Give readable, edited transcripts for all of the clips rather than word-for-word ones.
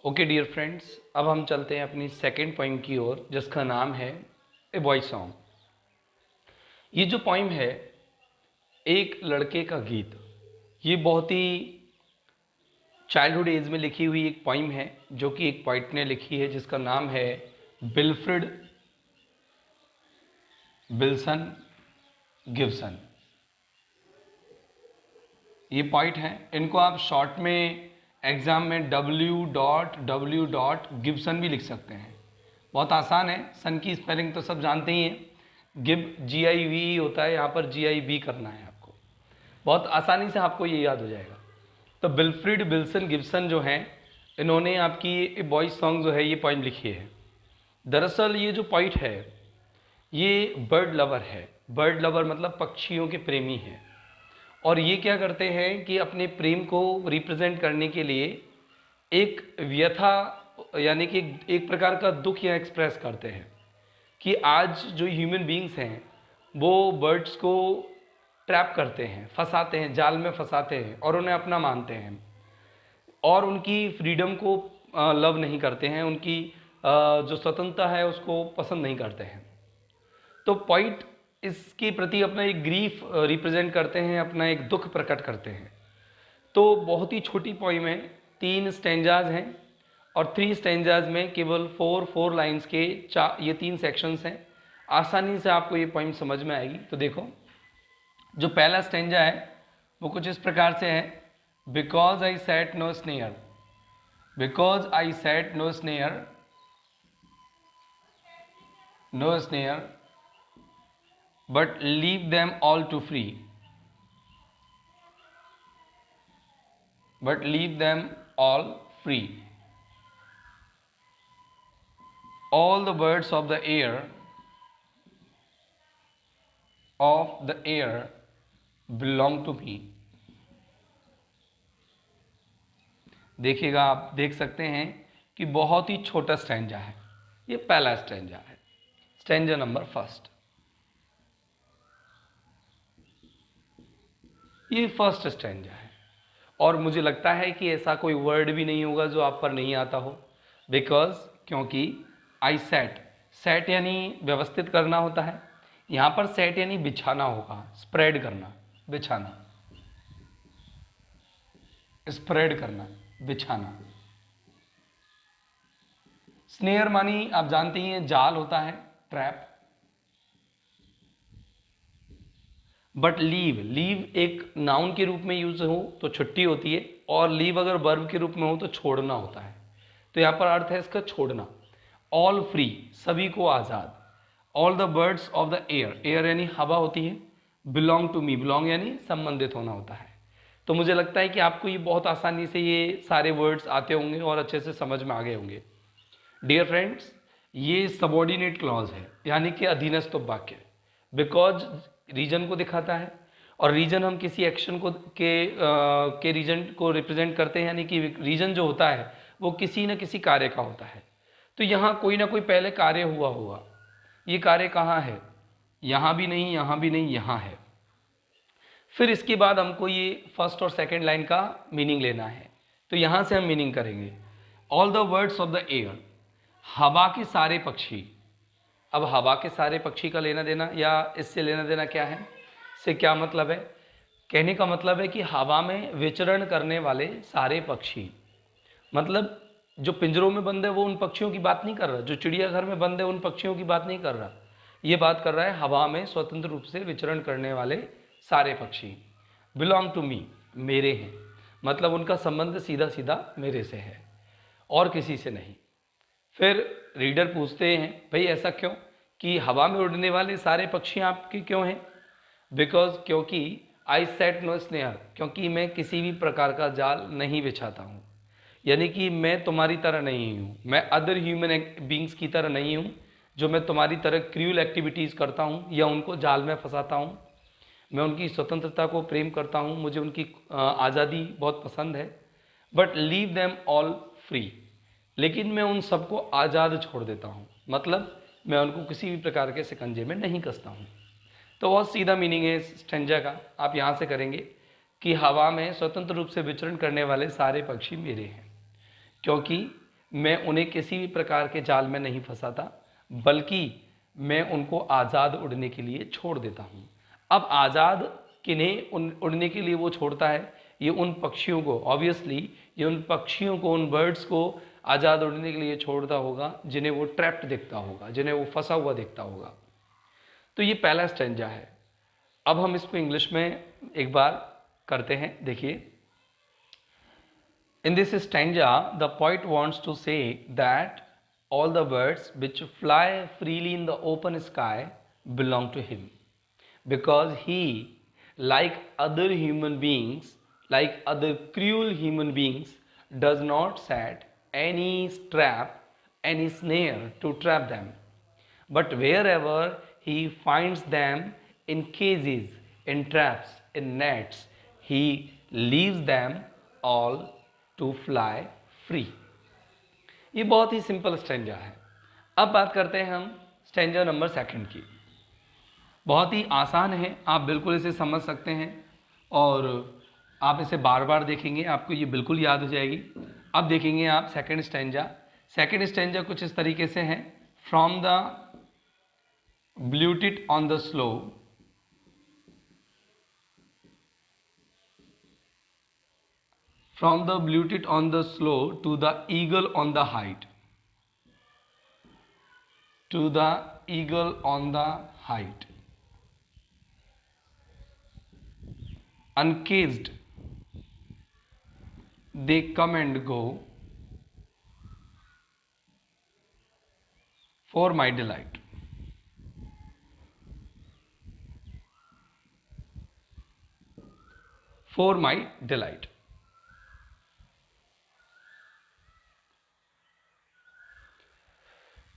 Okay dear friends, अब हम चलते हैं अपनी सेकेंड पोइम की ओर, जिसका नाम है ए बॉय सॉन्ग। ये जो पोइम है एक लड़के का गीत, ये बहुत ही चाइल्डहुड एज में लिखी हुई एक पोइम है जो कि एक पोइट ने लिखी है, जिसका नाम है विल्फ्रेड विल्सन गिब्सन। ये पोइट हैं, इनको आप शॉर्ट में एग्ज़ाम में W.W. भी लिख सकते हैं। बहुत आसान है, सन की स्पेलिंग तो सब जानते ही हैं। गिब GIV होता है, यहाँ पर GIB करना है आपको। बहुत आसानी से आपको ये याद हो जाएगा। तो विल्फ्रेड विल्सन गिब्सन जो हैं, इन्होंने आपकी ए बॉयज सॉन्ग जो है ये पोइम लिखी है। दरअसल ये जो पोइट है ये बर्ड लवर है। बर्ड लवर मतलब पक्षियों के प्रेमी हैं। और ये क्या करते हैं कि अपने प्रेम को रिप्रेजेंट करने के लिए एक व्यथा यानी कि एक प्रकार का दुख यहाँ एक्सप्रेस करते हैं कि आज जो ह्यूमन बींग्स हैं वो बर्ड्स को ट्रैप करते हैं, फंसाते हैं, जाल में फंसाते हैं और उन्हें अपना मानते हैं और उनकी फ्रीडम को लव नहीं करते हैं, उनकी जो स्वतंत्रता है उसको पसंद नहीं करते हैं। तो पॉइंट इसके प्रति अपना एक ग्रीफ रिप्रेजेंट करते हैं, अपना एक दुख प्रकट करते हैं। तो बहुत ही छोटी पोइम है, 3 स्टेंजाज हैं और 3 स्टेंजाज में केवल 4 लाइंस के ये 3 सेक्शंस हैं। आसानी से आपको ये पोइम समझ में आएगी। तो देखो, जो पहला स्टेंजा है वो कुछ इस प्रकार से है। Because I set no snare, because I set no snare, no snare but leave them all to free, but leave them all free. All the birds of the air belong to me. देखिएगा, आप देख सकते हैं कि बहुत ही छोटा stanza है। ये पहला स्टैंजा है, स्टैंजा नंबर फर्स्ट। ये फर्स्ट स्टैंजा है और मुझे लगता है कि ऐसा कोई वर्ड भी नहीं होगा जो आप पर नहीं आता हो। बिकॉज क्योंकि आई सेट, सेट यानी व्यवस्थित करना होता है, यहाँ पर सेट यानी बिछाना होगा, स्प्रेड करना, बिछाना, स्प्रेड करना, बिछाना। स्नेयर मानी आप जानते ही हैं, जाल होता है, ट्रैप। बट लीव, लीव एक नाउन के रूप में यूज हो तो छुट्टी होती है और लीव अगर वर्ब के रूप में हो तो छोड़ना होता है। तो यहाँ पर अर्थ है इसका छोड़ना। ऑल फ्री, सभी को आज़ाद। All the birds of the air, air यानी हवा होती है। बिलोंग टू मी, बिलोंग यानी संबंधित होना होता है। तो मुझे लगता है कि आपको ये बहुत आसानी से ये सारे वर्ड्स आते होंगे और अच्छे से समझ में आ गए होंगे। डियर फ्रेंड्स, ये सबॉर्डिनेट क्लॉज है यानी कि अधीनस्थ वाक्य। बिकॉज रीजन को दिखाता है और रीजन हम किसी एक्शन को के रीजन को रिप्रेजेंट करते हैं, यानी कि रीजन जो होता है वो किसी न किसी कार्य का होता है। तो यहाँ कोई ना कोई पहले कार्य हुआ होगा। ये कार्य कहाँ है? यहाँ भी नहीं, यहाँ भी नहीं, यहाँ है। फिर इसके बाद हमको ये फर्स्ट और सेकेंड लाइन का मीनिंग लेना है। तो यहाँ से हम मीनिंग करेंगे। All the words of the air, हवा के सारे पक्षी। अब हवा के सारे पक्षी का लेना देना या इससे लेना देना क्या है, इससे क्या मतलब है? कहने का मतलब है कि हवा में विचरण करने वाले सारे पक्षी, मतलब जो पिंजरों में बंद है वो उन पक्षियों की बात नहीं कर रहा, जो चिड़ियाघर में बंद है उन पक्षियों की बात नहीं कर रहा। ये बात कर रहा है हवा में स्वतंत्र रूप से विचरण करने वाले सारे पक्षी। बिलोंग टू मी, मेरे हैं, मतलब उनका संबंध सीधा सीधा मेरे से है और किसी से नहीं। फिर रीडर पूछते हैं, भाई ऐसा क्यों कि हवा में उड़ने वाले सारे पक्षी आपके क्यों हैं? बिकॉज, क्योंकि आई सेट नो स्नेयर, क्योंकि मैं किसी भी प्रकार का जाल नहीं बिछाता हूँ। यानी कि मैं तुम्हारी तरह नहीं हूँ, मैं अदर ह्यूमन बींग्स की तरह नहीं हूँ जो मैं तुम्हारी तरह क्रूअल एक्टिविटीज़ करता हूँ या उनको जाल में फंसाता हूँ। मैं उनकी स्वतंत्रता को प्रेम करता हूँ, मुझे उनकी आज़ादी बहुत पसंद है। But leave them all free, लेकिन मैं उन सबको आज़ाद छोड़ देता हूँ, मतलब मैं उनको किसी भी प्रकार के शिकंजे में नहीं कसता हूँ। तो बहुत सीधा मीनिंग है इस स्टेंजा का। आप यहाँ से करेंगे कि हवा में स्वतंत्र रूप से विचरण करने वाले सारे पक्षी मेरे हैं, क्योंकि मैं उन्हें किसी भी प्रकार के जाल में नहीं फंसाता, बल्कि मैं उनको आज़ाद उड़ने के लिए छोड़ देता हूँ। अब आज़ाद किन्हें उड़ने के लिए वो छोड़ता है? ये उन पक्षियों को, ऑब्वियसली ये उन पक्षियों को, उन बर्ड्स को आज़ाद उड़ने के लिए छोड़ता होगा जिन्हें वो ट्रैप्ड दिखता होगा, जिन्हें वो फंसा हुआ दिखता होगा। तो ये पहला स्टैंजा है। अब हम इसको इंग्लिश में एक बार करते हैं, देखिए। In this stanza, the poet wants to say that all the birds which fly freely in the open sky belong to him, because he, like other human beings, like other cruel human beings, does not set any trap, any snare to trap them, but wherever he finds them in cages, in traps, in nets, he leaves them all to fly free. ये बहुत ही simple stanza है। अब बात करते हैं हम stanza number second की। बहुत ही आसान है, आप बिल्कुल इसे समझ सकते हैं और आप इसे बार बार देखेंगे, आपको ये बिल्कुल याद हो जाएगी। अब देखेंगे आप सेकंड स्टैंजा। सेकंड स्टैंजा कुछ इस तरीके से है। From the blue tit on the sloe, from the bluetit on the slow to the eagle on the height, to the eagle on the height, uncaged they come and go for my delight. For my delight.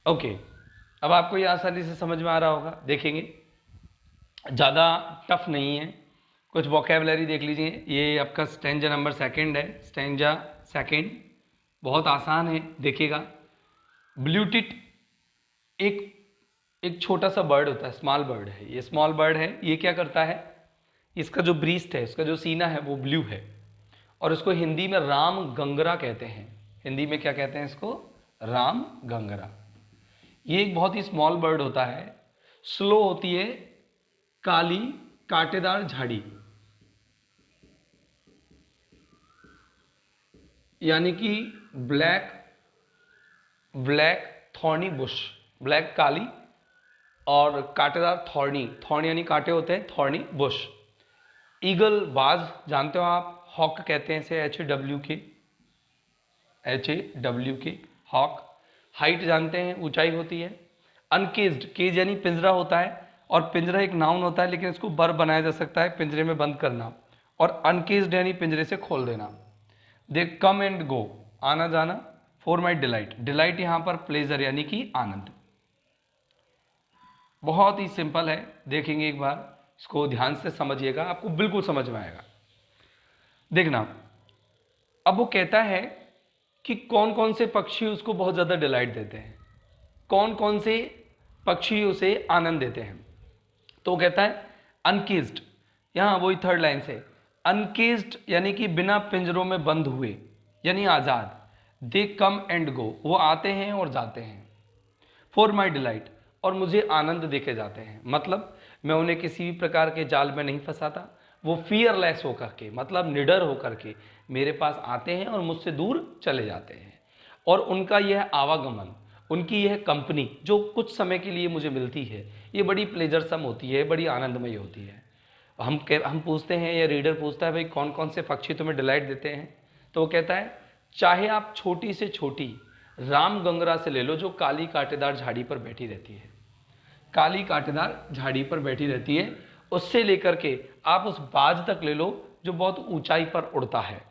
Okay, अब आपको ये आसानी से समझ में आ रहा होगा। देखेंगे ज़्यादा टफ नहीं है, कुछ वोकेबलरी देख लीजिए। ये आपका स्टैंजा नंबर सेकंड है। स्टैंजा सेकंड बहुत आसान है, देखिएगा। ब्लूटिट एक छोटा सा बर्ड होता है, स्मॉल बर्ड है। ये स्मॉल बर्ड है, ये क्या करता है, इसका जो ब्रीस्ट है, इसका जो सीना है वो ब्लू है, और इसको हिंदी में राम गंगरा कहते हैं। हिंदी में क्या कहते हैं इसको? राम गंगरा। ये एक बहुत ही स्मॉल बर्ड होता है, स्लो होती है, काली कांटेदार झाड़ी, यानी कि ब्लैक थॉर्नी बुश, ब्लैक काली और कांटेदार थॉर्नी यानी कांटे होते हैं, थॉर्नी बुश। ईगल बाज जानते हो आप, हॉक कहते हैं इसे, HAWK हॉक। हाइट जानते हैं, ऊंचाई होती है। अनकेज्ड, केज यानी पिंजरा होता है, और पिंजरा एक नाउन होता है, लेकिन इसको वर्ब बनाया जा सकता है, पिंजरे में बंद करना। और अनकेज्ड यानी पिंजरे से खोल देना। दे कम एंड गो, आना जाना। फॉर माई डिलाइट, डिलाइट यहां पर प्लेजर यानी कि आनंद। बहुत ही सिंपल है, देखेंगे एक बार, इसको ध्यान से समझिएगा, आपको बिल्कुल समझ में आएगा। देखना, अब वो कहता है कि कौन कौन से पक्षी उसको बहुत ज़्यादा डिलाइट देते हैं, कौन कौन से पक्षी उसे आनंद देते हैं। तो वो कहता है अनकेज्ड, यहाँ वही थर्ड लाइन से, अनकेज्ड यानी कि बिना पिंजरों में बंद हुए, यानी आज़ाद। दे कम एंड गो, वो आते हैं और जाते हैं। फॉर माई डिलाइट, और मुझे आनंद देके जाते हैं, मतलब मैं उन्हें किसी भी प्रकार के जाल में नहीं फंसाता। वो फियरलेस होकर के, मतलब निडर होकर के मेरे पास आते हैं और मुझसे दूर चले जाते हैं। और उनका यह आवागमन, उनकी यह कंपनी जो कुछ समय के लिए मुझे मिलती है, ये बड़ी प्लेजरसम होती है, बड़ी आनंदमयी होती है। हम पूछते हैं, या रीडर पूछता है, भाई कौन कौन से पक्षी तुम्हें डिलाइट देते हैं? तो वो कहता है, चाहे आप छोटी से छोटी राम गंगरा से ले लो, जो काली कांटेदार झाड़ी पर बैठी रहती है, काली कांटेदार झाड़ी पर बैठी रहती है, उससे लेकर के आप उस बाज तक ले लो जो बहुत ऊंचाई पर उड़ता है।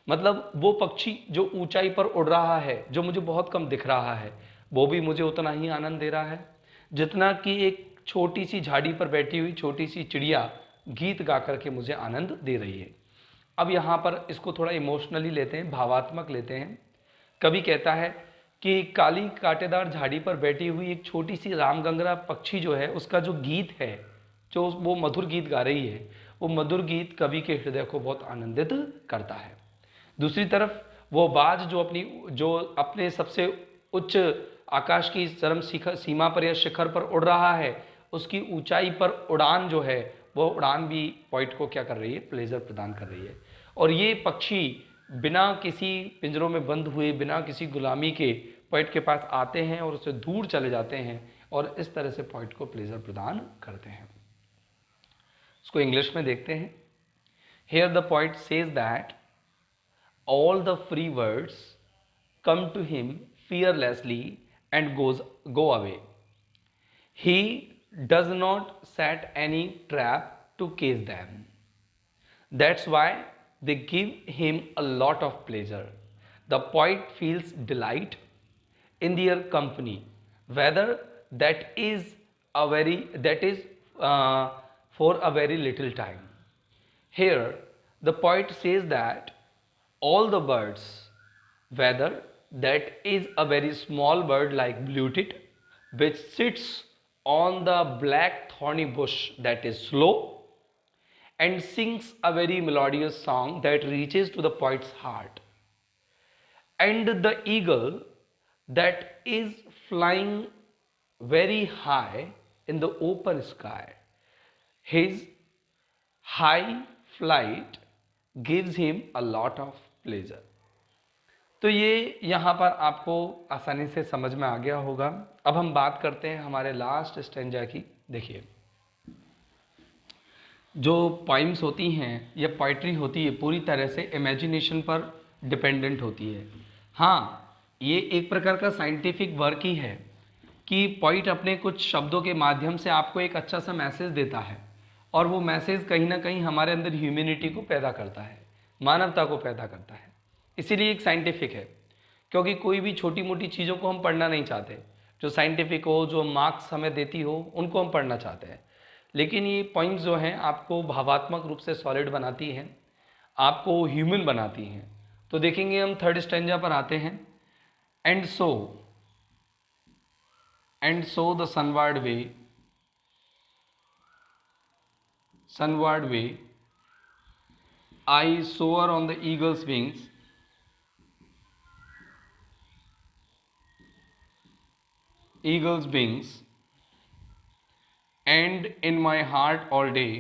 मतलब वो पक्षी जो ऊंचाई पर उड़ रहा है, जो मुझे बहुत कम दिख रहा है, वो भी मुझे उतना ही आनंद दे रहा है जितना कि एक छोटी सी झाड़ी पर बैठी हुई छोटी सी चिड़िया गीत गा करके मुझे आनंद दे रही है। अब यहाँ पर इसको थोड़ा इमोशनली लेते हैं, भावात्मक लेते हैं। कवि कहता है कि काली कांटेदार झाड़ी पर बैठी हुई एक छोटी सी रामगंगरा पक्षी जो है, उसका जो गीत है, जो वो मधुर गीत गा रही है, वो मधुर गीत कवि के हृदय को बहुत आनंदित करता है। दूसरी तरफ वो बाज जो अपने सबसे उच्च आकाश की चरम सीमा पर या शिखर पर उड़ रहा है, उसकी ऊंचाई पर उड़ान जो है, वो उड़ान भी पोइट को क्या कर रही है, प्लेजर प्रदान कर रही है। और ये पक्षी बिना किसी पिंजरों में बंद हुए, बिना किसी गुलामी के पोइट के पास आते हैं और उससे दूर चले जाते हैं और इस तरह से पोइट को प्लेजर प्रदान करते हैं। इसको इंग्लिश में देखते हैं। Here the poet says that all the free words come to him fearlessly and go away. He does not set any trap to catch them. That's why they give him a lot of pleasure. The poet feels delight in their company, whether that is for a very little time. Here, the poet says that all the birds, whether that is a very small bird like blue tit, which sits on the black thorny bush that is slow and sings a very melodious song that reaches to the poet's heart, and the eagle that is flying very high in the open sky. His high flight gives him a lot of pleasure. तो ये यहाँ पर आपको आसानी से समझ में आ गया होगा। अब हम बात करते हैं हमारे लास्ट स्टेंजा की। देखिए, जो पोइम्स होती हैं या पोइट्री होती है पूरी तरह से इमेजिनेशन पर डिपेंडेंट होती है। हाँ, ये एक प्रकार का साइंटिफिक वर्क ही है कि पोइट अपने कुछ शब्दों के माध्यम से आपको एक अच्छा सा मैसेज देता है और वो मैसेज कहीं ना कहीं हमारे अंदर ह्यूमैनिटी को पैदा करता है, मानवता को पैदा करता है। इसीलिए एक साइंटिफिक है, क्योंकि कोई भी छोटी मोटी चीज़ों को हम पढ़ना नहीं चाहते। जो साइंटिफिक हो, जो मार्क्स हमें देती हो, उनको हम पढ़ना चाहते हैं। लेकिन ये पॉइंट्स जो हैं आपको भावात्मक रूप से सॉलिड बनाती हैं, आपको ह्यूमन बनाती हैं। तो देखेंगे हम थर्ड स्टेंजा पर आते हैं। And so the sunward way I soar on the eagle's wings, and in my heart all day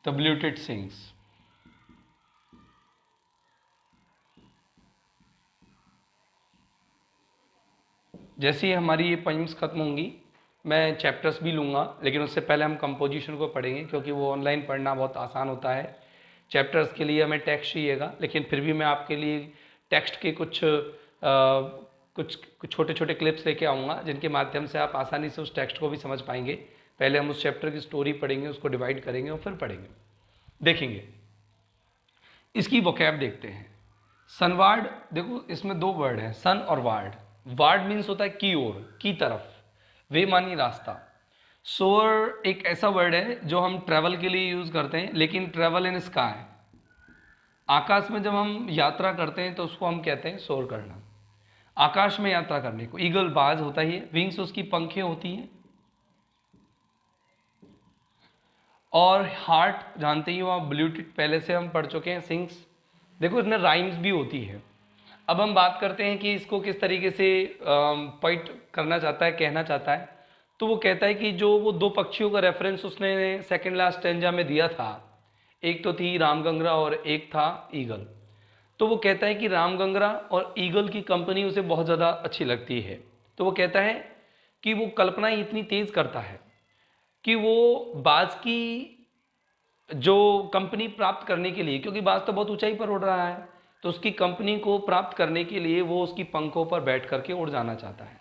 the blue tit sings. जैसे ही हमारी ये पोइम्स खत्म होंगी, मैं चैप्टर्स भी लूँगा, लेकिन उससे पहले हम कंपोजिशन को पढ़ेंगे, क्योंकि वो ऑनलाइन पढ़ना बहुत आसान होता है। चैप्टर्स के लिए हमें टेक्स्ट चाहिएगा, लेकिन फिर भी मैं आपके लिए टेक्स्ट के कुछ छोटे छोटे क्लिप्स लेके आऊँगा, जिनके माध्यम से आप आसानी से उस टेक्स्ट को भी समझ पाएंगे। पहले हम उस चैप्टर की स्टोरी पढ़ेंगे, उसको डिवाइड करेंगे और फिर पढ़ेंगे। देखेंगे, इसकी वोकैब देखते हैं। सनवार्ड, देखो इसमें दो वर्ड हैं, सन और वार्ड। वार्ड मीन्स होता है की ओर, की तरफ, वे मानी रास्ता। सोअर एक ऐसा वर्ड है जो हम ट्रैवल के लिए यूज़ करते हैं, लेकिन ट्रैवल इन स्काई, आकाश में जब हम यात्रा करते हैं तो उसको हम कहते हैं सोअर करना, आकाश में यात्रा करने को। ईगल बाज होता ही है, विंग्स उसकी पंखें होती हैं। और हार्ट जानते ही हो आप, ब्लू टिट पहले से हम पढ़ चुके हैं, सिंग्स। देखो इसमें राइम्स भी होती है। अब हम बात करते हैं कि इसको किस तरीके से पॉइंट करना चाहता है, कहना चाहता है। तो वो कहता है कि जो वो दो पक्षियों का रेफरेंस उसने सेकंड लास्ट स्टेंजा में दिया था, एक तो थी रामगंगरा और एक था ईगल। तो वो कहता है कि रामगंगरा और ईगल की कंपनी उसे बहुत ज़्यादा अच्छी लगती है। तो वो कहता है कि वो कल्पना ही इतनी तेज़ करता है कि वो बाज की जो कंपनी प्राप्त करने के लिए, क्योंकि बाज तो बहुत ऊंचाई पर उड़ रहा है, तो उसकी कंपनी को प्राप्त करने के लिए वो उसकी पंखों पर बैठ करके उड़ जाना चाहता है।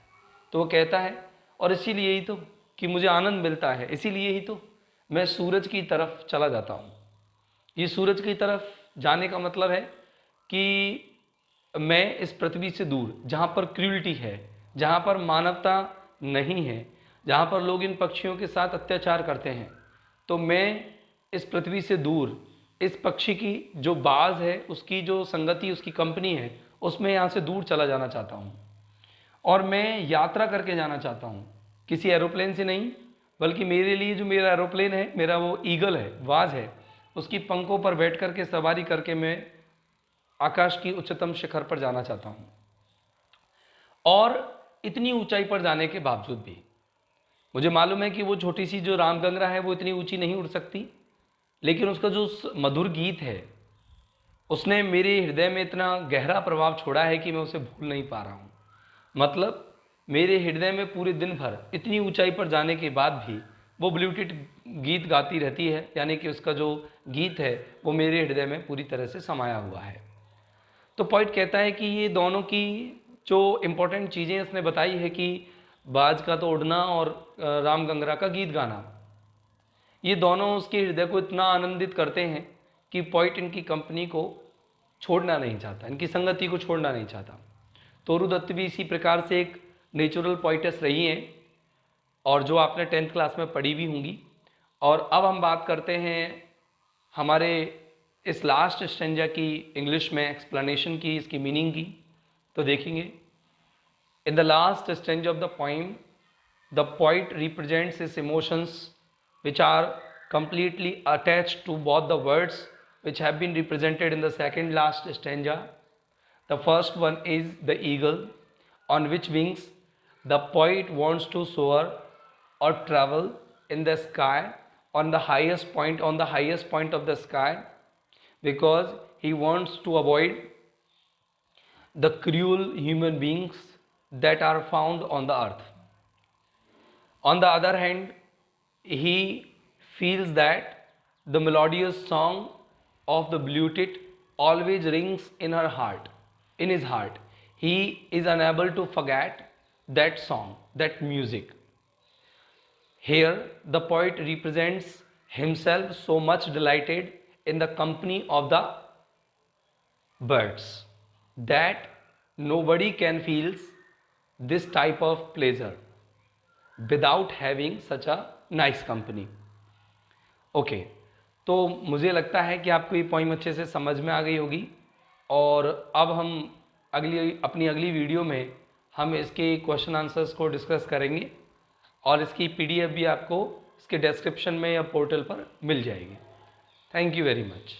तो वो कहता है, और इसीलिए ही तो कि मुझे आनंद मिलता है, इसीलिए ही तो मैं सूरज की तरफ चला जाता हूँ। ये सूरज की तरफ जाने का मतलब है कि मैं इस पृथ्वी से दूर, जहाँ पर क्रूअल्टी है, जहाँ पर मानवता नहीं है, जहाँ पर लोग इन पक्षियों के साथ अत्याचार करते हैं, तो मैं इस पृथ्वी से दूर, इस पक्षी की जो बाज है, उसकी जो संगति, उसकी कंपनी है, उसमें यहाँ से दूर चला जाना चाहता हूँ। और मैं यात्रा करके जाना चाहता हूँ, किसी एरोप्लेन से नहीं, बल्कि मेरे लिए जो मेरा एरोप्लेन है, मेरा वो ईगल है, बाज है, उसकी पंखों पर बैठ कर के सवारी करके मैं आकाश की उच्चतम शिखर पर जाना चाहता हूँ। और इतनी ऊंचाई पर जाने के बावजूद भी मुझे मालूम है कि वो छोटी सी जो रामगंगरा है वो इतनी ऊंची नहीं उड़ सकती, लेकिन उसका जो मधुर गीत है उसने मेरे हृदय में इतना गहरा प्रभाव छोड़ा है कि मैं उसे भूल नहीं पा रहा हूँ। मतलब मेरे हृदय में पूरे दिन भर इतनी ऊंचाई पर जाने के बाद भी वो ब्लूटूथ गीत गाती रहती है, यानी कि उसका जो गीत है वो मेरे हृदय में पूरी तरह से समाया हुआ है। तो पॉइंट कहता है कि ये दोनों की जो इम्पोर्टेंट चीज़ें इसने बताई है कि बाज का तो उड़ना और रामगंगरा का गीत गाना, ये दोनों उसके हृदय को इतना आनंदित करते हैं कि पॉइंट इनकी कंपनी को छोड़ना नहीं चाहता, इनकी संगति को छोड़ना नहीं चाहता। तोरू दत्त भी इसी प्रकार से एक नेचुरल पोइटेस रही हैं और जो आपने 10th क्लास में पढ़ी भी होंगी। और अब हम बात करते हैं हमारे इस लास्ट स्टेंजा की इंग्लिश में एक्सप्लेनेशन की, इसकी मीनिंग की। तो देखेंगे, in the last Strange of the poem the poet represents his emotions which are completely attached to both the words which have been represented in the second last stanza. The first one is the eagle, on which wings the poet wants to soar or travel in the sky on the highest point of the sky, because he wants to avoid the cruel human beings that are found on the earth. On the other hand, he feels that the melodious song of the bluetit always rings in his heart. He is unable to forget that song, that music. Here the poet represents himself so much delighted in the company of the birds that nobody can feel this type of pleasure without having such a nice company. Okay, तो मुझे लगता है कि आपको ये point अच्छे से समझ में आ गई होगी। और अब हम अपनी अगली वीडियो में हम इसके क्वेश्चन आंसर्स को डिस्कस करेंगे और इसकी पीडीएफ भी आपको इसके डिस्क्रिप्शन में या पोर्टल पर मिल जाएगी। Thank you very much.